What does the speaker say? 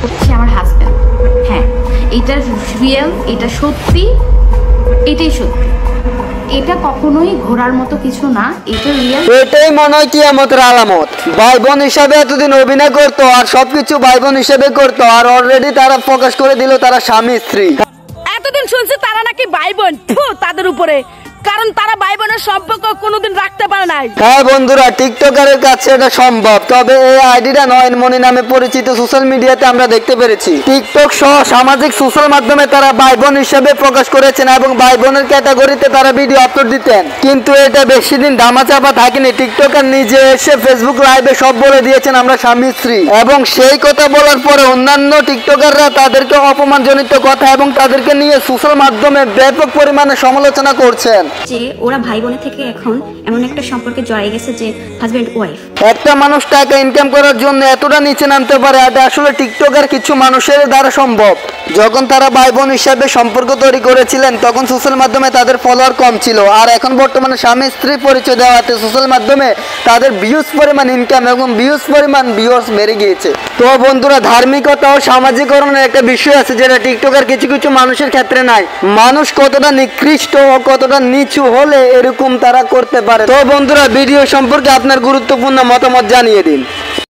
হচ্ছে আমার হাজব্যান্ড। হ্যাঁ, এটা রিয়েল, এটা সত্যি, এটাই সত্যি। এটা কখনোই ঘোরার মতো কিছু না, এটা রিয়েল। এটাই মনে হয় কিয়ামতের আলামত। ভাই বোন হিসাবে এতদিন অভিনয় করতো আর সবকিছু ভাই বোন হিসেবে করতো, আর অলরেডি তারা প্রকাশ করে দিল তারা স্বামী স্ত্রী। এতদিন শুনছি তারা নাকি ভাই বোন, তাদের উপরে, কারণ তারা ভাই বোনের সম্পর্ক কোনোদিন রাখতে পারে নাই। হ্যাঁ বন্ধুরা, টিকটকারের কাছে এটা সম্ভব, তবে এই আইডিটা নয়নমণি নামে পরিচিত সোশ্যাল মিডিয়াতে আমরা দেখতে পেরেছি। টিকটক সহ সামাজিক সোশ্যাল মাধ্যমে তারা ভাই বোন হিসেবে প্রকাশ করেছেন এবং ভাই বোনের ক্যাটাগরিতে তারা ভিডিও আপলোড দিতেন, কিন্তু এটা বেশি দিন ধামাচাপা থাকেনি। টিকটকার নিজে এসে ফেসবুক লাইভে সব বলে দিয়েছেন আমরা স্বামী স্ত্রী, এবং সেই কথা বলার পরে অন্যান্য টিকটকাররা তাদেরকে অপমানজনিত কথা এবং তাদেরকে নিয়ে সোশ্যাল মাধ্যমে ব্যাপক পরিমাণে সমালোচনা করছেন যে ওরা ভাই বোনের থেকে এখন এমন একটা সম্পর্কে জড়িয়ে গেছে যে হাজবেন্ড ওয়াইফ। একটা মানুষ টাকা ইনকাম করার জন্য এতটা নিচে নামতে পারে, এটা আসলে টিকটকার কিছু মানুষের দ্বারা সম্ভব। যখন তারা ভাই বোন হিসাবে সম্পর্ক তৈরি করেছিলেন তখন সোশ্যাল মাধ্যমে তাদের ফলোয়ার কম ছিল, আর এখন বর্তমানে স্বামী স্ত্রী পরিচয় দেওয়াতে সোশ্যাল মাধ্যমে তাদের ভিউজ পরিমাণ ইনকাম এবং ভিউজ পরিমাণ ভিউয়ার্স বেড়ে গিয়েছে। তো বন্ধুরা, ধার্মিকতা ও সামাজিকরণের একটা বিষয় আছে যেটা টিকটকার কিছু কিছু মানুষের ক্ষেত্রে নাই। মানুষ কতটা নিকৃষ্ট ও কতটা নিচু হলে এরকম তারা করতে পারে। তো বন্ধুরা, ভিডিও সম্পর্কে আপনার গুরুত্বপূর্ণ মতামত জানিয়ে দিন।